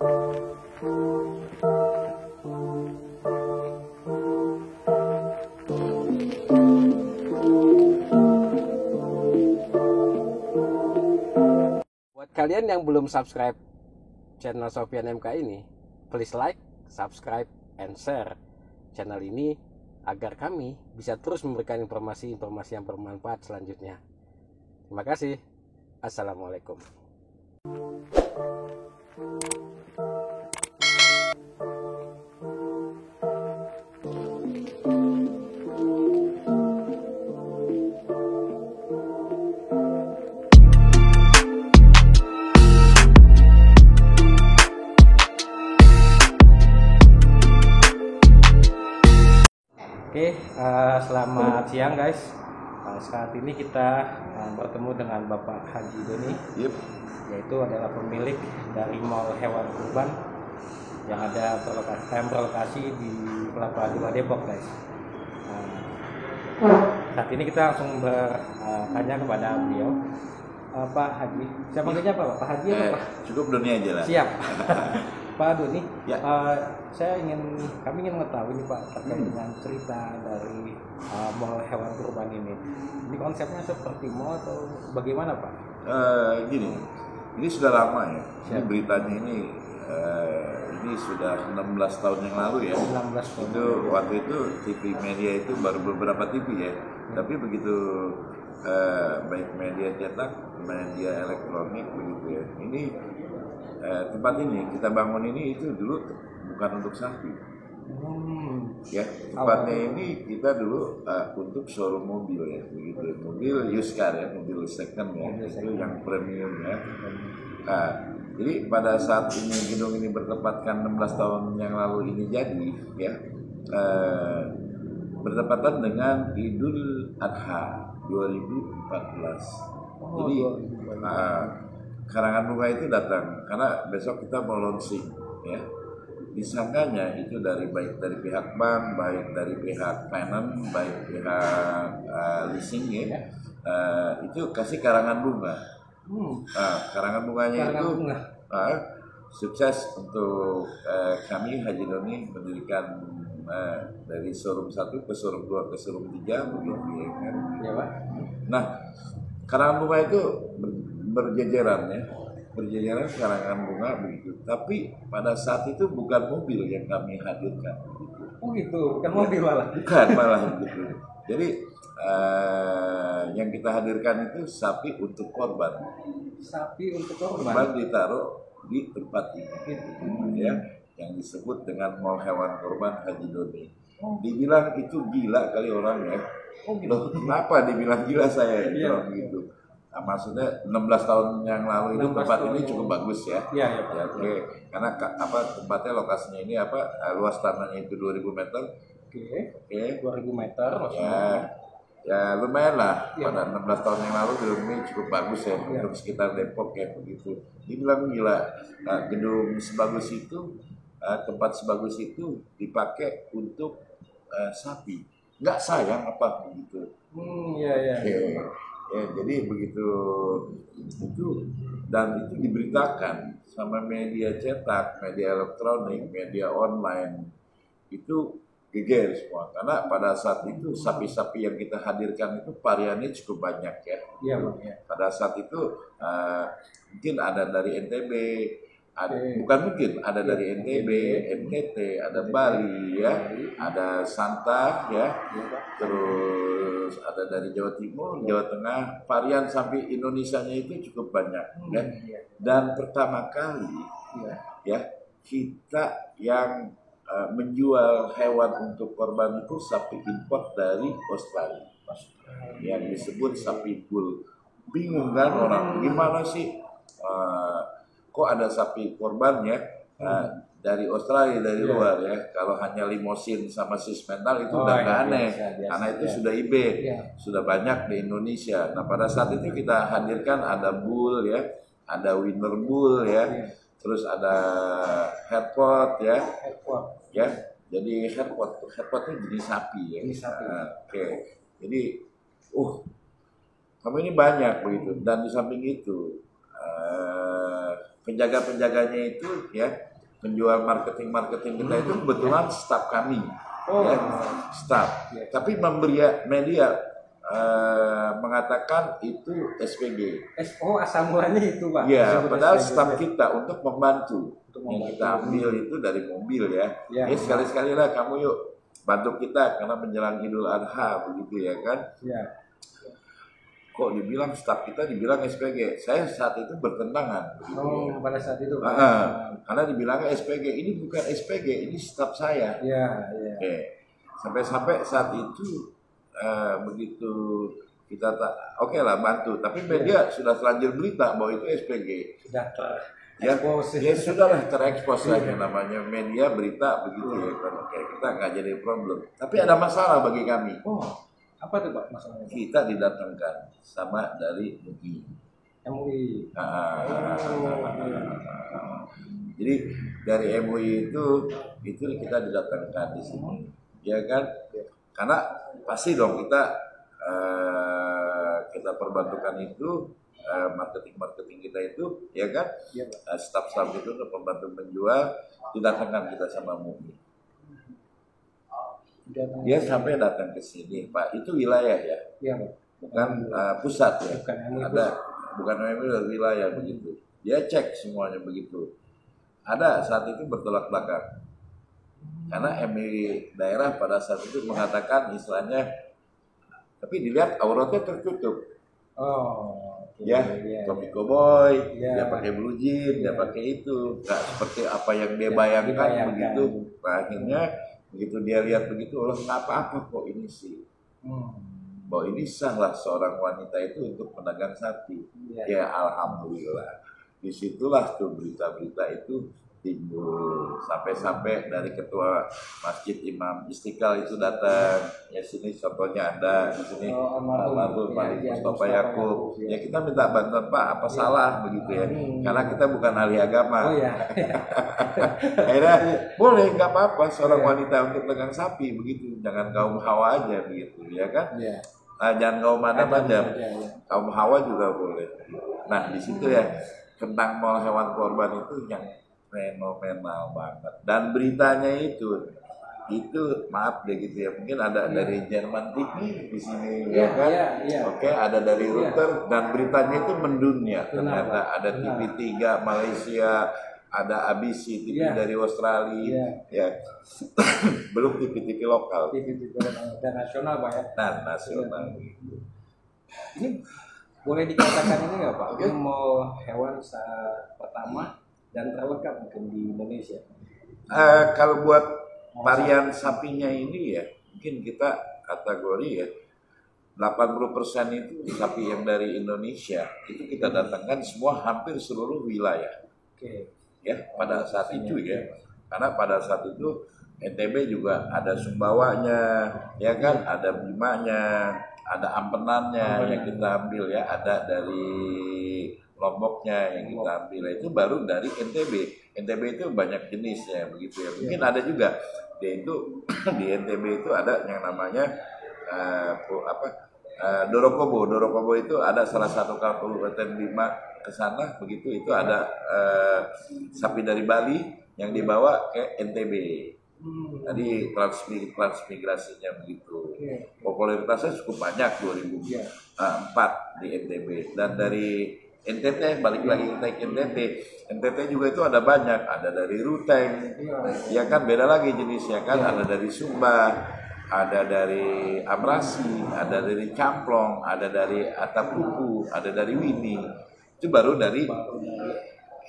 Buat kalian yang belum subscribe channel Sofyan MK ini, please like, subscribe, and share channel ini agar kami bisa terus memberikan informasi-informasi yang bermanfaat selanjutnya. Terima kasih. Assalamualaikum. Oke, selamat siang guys. Saat ini kita bertemu dengan Bapak Haji Doni, yaitu adalah pemilik dari Mall Hewan Kurban yang berlokasi di Kelapa II Depok guys. Saat ini kita langsung bertanya kepada beliau, Pak Haji. Saya panggilnya apa, Pak Haji atau Pak? Cukup Doni aja lah. Siap. Pak Doni, ya. kami ingin mengetahui nih Pak terkait dengan cerita dari Mall Hewan Kurban ini. Ini konsepnya seperti mall atau bagaimana Pak? Gini, ini sudah lama ya. Ini beritanya ini sudah 16 tahun yang lalu ya. 16 tahun. Itu waktu itu TV media itu baru beberapa TV ya. Tapi begitu baik media cetak, media elektronik begitu ya. Ini tempat ini kita bangun ini itu dulu bukan untuk sapi. Ya, tempatnya ini kita dulu untuk showroom mobil ya, begitu. Mobil used car ya, mobil second ya, itu yang premium ya. Jadi pada saat ini gedung ini bertepatkan 16 tahun yang lalu ini jadi ya, bertepatan dengan Idul Adha 2014. Jadi karangan bunga itu datang karena besok kita mau launching ya. Disangkanya itu baik dari pihak bank, baik dari pihak finance, baik pihak leasing ya, itu kasih karangan bunga. Karangan bunganya itu sukses untuk kami Haji Doni mendirikan dari showroom 1 ke showroom 2 ke showroom 3 begitu ya kan. Ya, Pak. Nah, karangan bunga itu berjejeran ya. Berjajaran karangan bunga begitu, tapi pada saat itu bukan mobil yang kami hadirkan. Gitu. Oh gitu, bukan mobil malah? Bukan malah gitu. Jadi yang kita hadirkan itu sapi untuk korban. Sapi untuk korban? Korban ditaruh di tempat ini, gitu. Ya, yang disebut dengan Mall Hewan Kurban Haji Doni. Dibilang itu gila kali orang ya. Oh gitu. Loh, kenapa dibilang gila saya gitu? Nah, maksudnya 16 tahun yang lalu itu tempat ini cukup bagus ya. Iya. Oke. Karena tempatnya lokasinya ini luas tanahnya itu 2000 meter. Oke. 2000 meter Ya. Ya lumayan lah. Pada 16 tahun yang lalu gedung ini cukup bagus ya untuk sekitar Depok ya begitu. Dibilang gila. Nah, gedung sebagus itu, tempat sebagus itu dipakai untuk sapi. Nggak sayang apa begitu. Iya. Ya, jadi begitu itu dan itu diberitakan sama media cetak, media elektronik, media online itu geger semua karena pada saat itu sapi-sapi yang kita hadirkan itu variannya cukup banyak ya. Iya Bang. Ya. Pada saat itu mungkin ada dari NTB, bukan mungkin ada dari NTB, NTT, ada Bali ya, ada Santa ya, terus ada dari Jawa Timur, Jawa Tengah, varian sapi Indonesianya itu cukup banyak ya. Dan pertama kali ya kita yang menjual hewan untuk korban itu sapi import dari Australia yang disebut sapi bull. Bingung kan orang, gimana sih kok ada sapi korban ya dari Australia, dari luar ya. Kalau hanya limosin sama sis mental itu udah nggak aneh, karena itu sudah eBay, sudah banyak di Indonesia. Nah pada saat itu kita hadirkan ada bull ya, ada winner bull ya, terus ada Hereford ya, ya. Jadi Herefordnya jenis sapi ya. Oke. Jadi kamu ini banyak begitu. Dan di samping itu penjaga-penjaganya itu ya penjual marketing kita itu kebetulan staf kami, ya, staf. Tapi media mengatakan itu SPG. Asal mulanya itu Pak. Ya, padahal staf kita untuk membantu. Yang kita ambil itu dari mobil ya. Sekali-sekali lah kamu yuk bantu kita karena menjelang Idul Adha begitu ya kan. Kok dibilang staf kita dibilang SPG. Saya saat itu bertentangan begitu. Pada saat itu. Karena dibilangnya SPG, ini bukan SPG, ini staf saya. Sampai-sampai saat itu begitu kita oke lah bantu, tapi media sudah terlanjur berita bahwa itu SPG. Ya sudahlah terekspos lagi namanya media berita begitu ya kan. Oke, kita nggak jadi problem. Tapi ada masalah bagi kami. Apa tuh Pak masalahnya? Kita didatangkan sama dari MUI. Jadi dari MUI itu kita didatangkan di sini, ya kan? Karena pasti dong kita perbantukan itu marketing kita itu, ya kan? Staff-staff itu untuk membantu menjual, didatangkan kita sama MUI. Dia sampai datang ke sini, Pak. Itu wilayah ya, bukan pusat ya. Bukan MUI, wilayah begitu. Dia cek semuanya begitu. Ada saat itu bertolak belakang. Karena MUI daerah pada saat itu mengatakan istilahnya, tapi dilihat auratnya tertutup. Tommy Cowboy, dia pakai blue jean, dia pakai itu, nggak seperti apa yang dia bayangkan begitu. Nah, akhirnya begitu dia lihat begitu, nggak apa-apa kok ini sih. Bahwa ini sahlah seorang wanita itu untuk pedagang sapi. Ya alhamdulillah. Disitulah tuh berita-berita itu timbul, sampai dari ketua Masjid Imam Istiqlal itu datang. Ya sini contohnya ada di sini almarhum Mustafa Yakub. Ya kita minta bantuan Pak, apa salah begitu ya? Karena kita bukan ahli agama. Akhirnya boleh, nggak apa-apa seorang wanita untuk pedagang sapi begitu. Jangan kaum Hawa aja begitu, ya kan? Jangan kaum Adam aja, kaum Hawa juga boleh. Nah di situ ya tentang mal hewan korban itu yang fenomenal banget, dan beritanya itu maaf deh gitu ya, mungkin ada dari Jerman TV di sini ya kan. Oke, ada dari Reuters, dan beritanya itu mendunia. Ternyata ada TV3 Malaysia, ada ABC TV dari Australia, ya. Belum TV lokal. TV dan nasional Pak ya. Nah, nasional. Ini boleh dikatakan ini nggak Pak? Ini mau hewan pertama dan terlengkap mungkin di Indonesia. Kalau buat varian sapinya ini ya, mungkin kita kategori ya 80% itu sapi yang dari Indonesia itu kita datangkan semua hampir seluruh wilayah. Ya pada saat itu ya, karena pada saat itu NTB juga ada Sumbawanya, ya kan, ada Bimanya, ada Ampenannya yang kita ambil ya, ada dari Lomboknya yang kita ambil. Itu baru dari NTB. NTB itu banyak jenisnya begitu ya. Mungkin ada juga dia itu di NTB itu ada yang namanya Dorokobo. Dorokobo itu ada salah satu kabupaten 5 ke sana begitu, itu ada sapi dari Bali yang dibawa ke NTB. Tadi transmigrasinya begitu. Popularitasnya cukup banyak 2004 di NTB, dan dari NTT balik lagi kita ke NTT juga itu ada banyak, ada dari Ruteng, ya kan, beda lagi jenisnya kan, ada dari Sumba, ada dari Amrasi, ada dari Camplong, ada dari Atapuku, ada dari Wini. Itu baru dari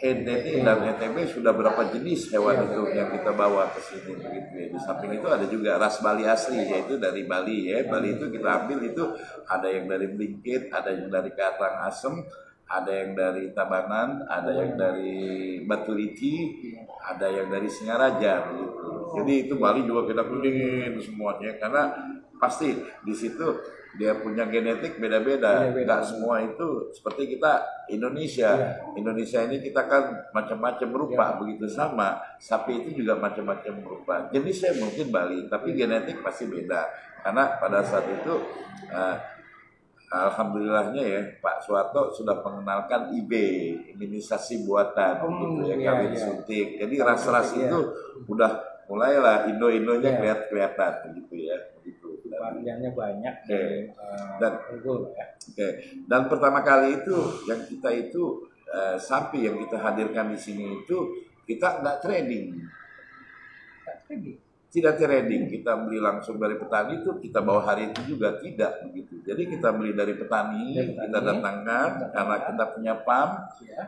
NTT dan NTB sudah berapa jenis hewan itu yang kita bawa ke sini begitu ya. Di samping itu ada juga ras Bali asli, yaitu dari Bali ya. Bali itu kita ambil itu ada yang dari Blingkit, ada yang dari Karangasem, ada yang dari Tabanan, ada yang dari Batu Riki, ada yang dari Singaraja begitu. Jadi itu Bali juga kita kunjungin semuanya, karena pasti di situ dia punya genetik beda-beda. Enggak semua itu seperti kita Indonesia. Indonesia ini kita kan macam-macam rupa begitu, sama sapi itu juga macam-macam rupa. Jenisnya mungkin Bali, tapi genetik pasti beda. Karena pada saat itu alhamdulillahnya ya Pak Soeharto sudah mengenalkan IB, imunisasi buatan, gitu ya, iya, kami iya. disuntik. Jadi ras-ras Iya. itu udah mulailah Indo-Indonya Iya. kelihatan gitu ya, gitu. Variannya banyak Oke. dan Dan unggul ya. Oke. Dan pertama kali itu yang kita itu sapi yang kita hadirkan di sini itu kita nggak trading. Tidak trading, kita beli langsung dari petani itu kita bawa hari itu juga tidak begitu. Jadi kita beli dari petani, kita datangkan karena kita punya farm,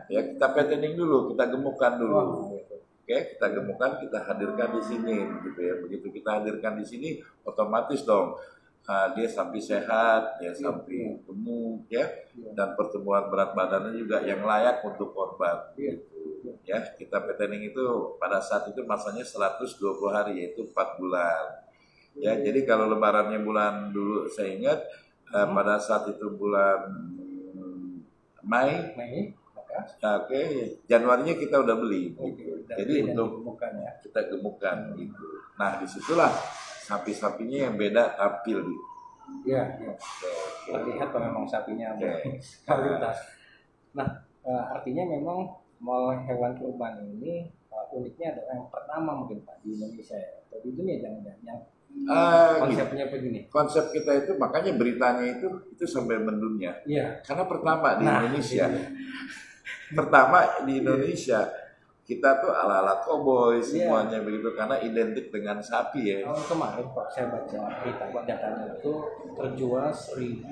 ya kita petting dulu, kita gemukkan dulu. Oke, kita gemukkan, kita hadirkan di sini, gitu ya. Begitu kita hadirkan di sini, otomatis dong dia sapi sehat, ya sapi gemuk, ya, dan pertumbuhan berat badannya juga yang layak untuk korban. Gitu. Ya, kita petting itu pada saat itu masanya 120 hari, yaitu 4 bulan. Ya, jadi kalau lebarannya bulan dulu saya ingat pada saat itu bulan Mei, oke, Januarinya kita udah beli. Gitu. Jadi untuk kita gemukkan gitu. Nah, disitulah sapi-sapinya yang beda tampil gitu. Iya, ya. Terlihat kalau memang sapinya kualitas. Nah, artinya memang mall hewan kurban ini uniknya adalah yang pertama mungkin Pak di Indonesia ya. Atau di dunia jangan-jangan yang konsepnya begini. Konsep kita itu makanya beritanya itu sampai mendunia. Iya. Karena pertama di Indonesia. Pertama di Indonesia kita tuh ala-ala koboi semuanya begitu karena identik dengan sapi ya. Tahun kemarin Pak saya baca berita datanya itu terjual 1.000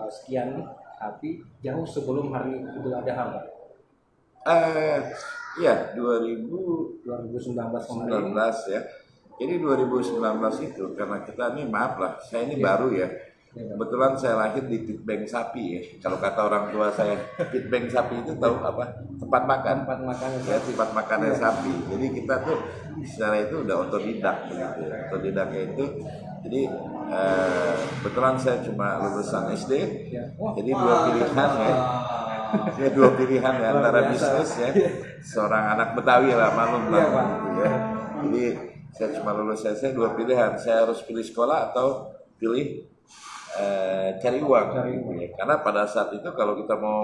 sekian sapi jauh sebelum hari Idul Adha Pak. Iya 2019 kemarin. ya. Jadi 2019 itu karena kita ini maaf lah, saya ini baru ya. Kebetulan saya lahir di pit bank sapi ya. Kalau kata orang tua saya, pit bank sapi itu tahu apa? Tempat makan. Tempat makan ya, tempat makannya sapi. Jadi kita tuh secara itu udah otodidak begitu. Otodidaknya itu jadi kebetulan saya cuma lulusan SD. Jadi dua pilihan ya. Ya dua pilihan ya antara bisnis ya. Seorang anak Betawi lah malum lah gitu ya. Jadi saya cuma lulus SD, dua pilihan. Saya harus pilih sekolah atau pilih cari uang gitu ya. Karena pada saat itu kalau kita mau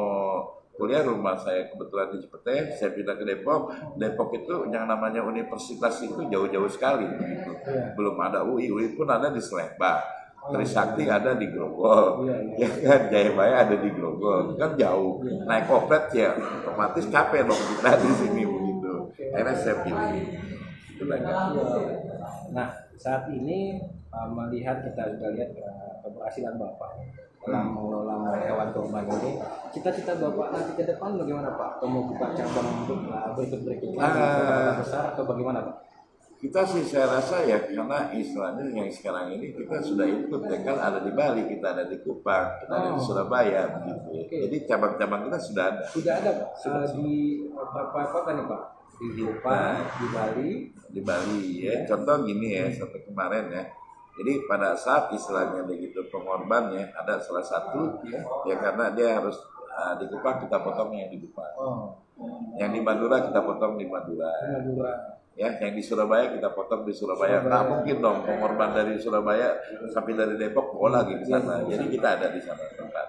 kuliah, rumah saya kebetulan di Cipete, saya pindah ke Depok. Depok itu yang namanya universitas itu jauh-jauh sekali gitu. Belum ada UI pun ada di Slepa. Trisakti ada di Grogol, ya kan, Jayabaya ada di Grogol, kan jauh. Naik oplet ya, otomatis capek dong kita di sini begitu. Akhirnya saya pilih. Nah, saat ini melihat kita sudah lihat keberhasilan Bapak dalam mengelola hewan kurban ini. Cita-cita Bapak nanti ke depan bagaimana Pak? Atau mau buka cabang berikut-berikutnya di kota besar atau bagaimana Pak? Kita sih saya rasa ya karena istilahnya yang sekarang ini kita sudah ikut ya kan, ada di Bali, kita ada di Kupang, kita ada di Surabaya begitu ya. Jadi cabang-cabang kita sudah ada. Sudah ada Pak. Di berapa kota nih Pak? Di Kupang, di Bali. Di Bali ya. Contoh gini ya, sampai kemarin ya. Jadi pada saat istilahnya begitu pengorban ya, ada salah satu ya karena dia harus di Kupang kita potongnya di Kupang. Yang di Madura kita potong di Madura. Ya, yang di Surabaya kita potong di Surabaya. Nggak mungkin dong pengorban dari Surabaya sampai dari Depok bawa lagi di sana. Jadi kita ada di sana tempat.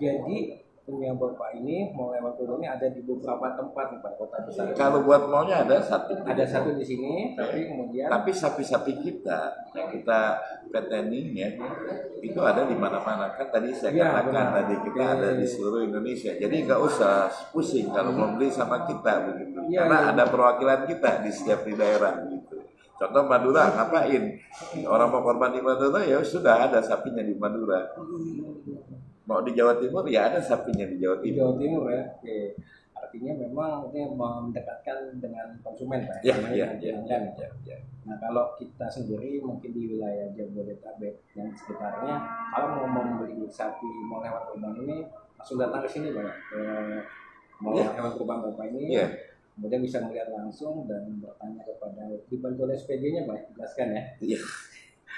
Jadi punya Bapak ini mau lewat ini ada di beberapa tempat nih Pak, kota besar. Kalau buat maunya ada satu. Ada satu di sini, tapi kemudian. Tapi sapi-sapi kita yang kita petting ya itu ada di mana-mana kan tadi saya katakan tadi kita ada di seluruh Indonesia. Jadi nggak usah pusing kalau mau beli sama kita begitu. Karena ada perwakilan kita di setiap daerah gitu. Contoh Madura ngapain? Orang mau korban di Madura ya sudah ada sapinya di Madura. Mau di Jawa Timur ya ada sapinya di Jawa Timur. Di Jawa Timur ya. Oke. Artinya memang ini mendekatkan dengan konsumen Pak. Ya. Nah kalau kita sendiri mungkin di wilayah Jabodetabek dan sekitarnya, kalau mau membeli sapi mau lewat kurban ini langsung datang ke sini Pak. Mau hewan kurban Bapak ini. Kemudian bisa melihat langsung dan bertanya kepada dibantu oleh SPG-nya Pak, jelaskan ya. Iya.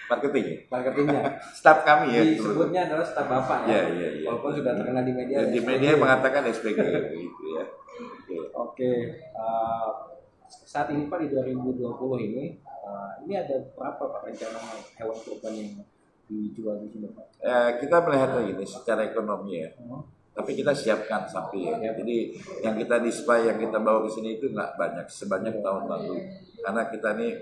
Marketingnya. Staf kami ya. Disebutnya adalah staf Bapak ya. Iya. Walaupun sudah terkenal di media. Di media mengatakan SPG gitu ya. Oke. Saat ini Pak di 2020 ini ada berapa Pak rencana hewan kurban yang dijual di sini Pak? Kita melihatnya gini secara ekonomi ya. Tapi kita siapkan sapi ya. Jadi yang kita display, yang kita bawa ke sini itu nggak banyak, sebanyak tahun lalu. Karena kita nih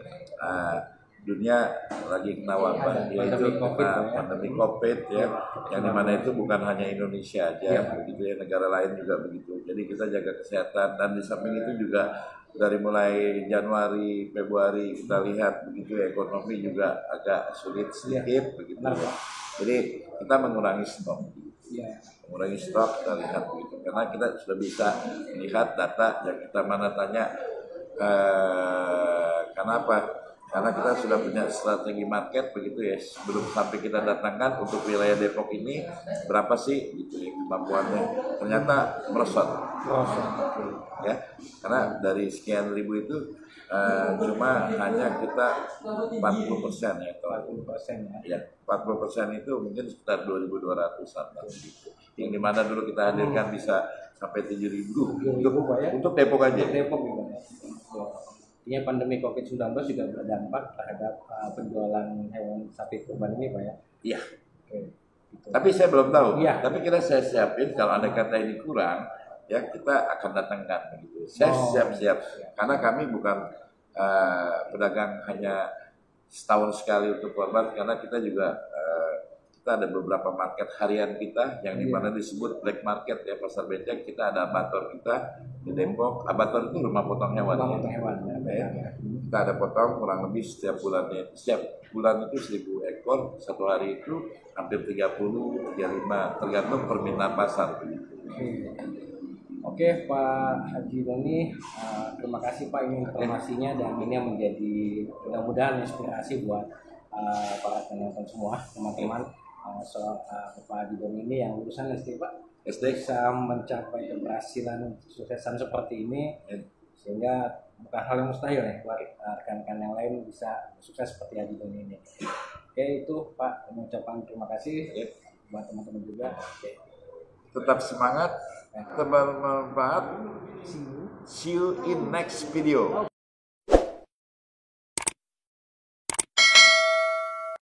dunia lagi kena wabah, yaitu kena pandemi COVID ya, yang dimana itu bukan hanya Indonesia aja, begitu ya, negara lain juga begitu. Jadi kita jaga kesehatan, dan di samping itu juga dari mulai Januari, Februari kita lihat begitu ya, ekonomi juga agak sulit sedikit begitu ya. Jadi kita mengurangi stok. Mengurangi stok, kita lihat begitu, karena kita sudah bisa melihat data yang kita mana tanya. Kenapa? Karena kita sudah punya strategi market begitu ya, sebelum sampai kita datangkan untuk wilayah Depok ini berapa sih gitu ya kemampuannya, ternyata merosot ya, karena dari sekian ribu itu cuma hanya kita 40% ya, 40% ya, 40% itu mungkin sekitar 2.200-an yang dimana dulu kita hadirkan bisa sampai 7.000 untuk Depok aja. Depok juga. Artinya pandemi COVID-19 juga berdampak terhadap penjualan hewan sapi kurban ini Pak ya? Iya. Gitu. Tapi saya belum tahu. Iya. Tapi saya siapin kalau ada kata ini kurang, ya kita akan datangkan begitu. Saya siap-siap. Karena kami bukan pedagang hanya setahun sekali untuk kurban, karena kita juga kita ada beberapa market harian kita yang dimana disebut black market ya, pasar becek. Kita ada abator kita di Depok. Abator itu rumah potong hewan. Kita ada potong kurang lebih setiap bulannya. Setiap bulan itu 1.000 ekor. Satu hari itu hampir 30, 35 tergantung permintaan pasar. Oke Pak Haji Doni, terima kasih Pak ini informasinya, dan ini menjadi mudah-mudahan inspirasi buat para penonton semua, teman-teman. Soal Pak Haji Doni ini yang lulusan SD Pak, bisa mencapai keberhasilan suksesan seperti ini, sehingga bukan hal yang mustahil ya buat rekan-rekan yang lain bisa sukses seperti Haji Doni ini. Oke, itu Pak, mengucapkan terima kasih buat teman-teman juga. Tetap semangat, tetap bermanfaat. See you in next video.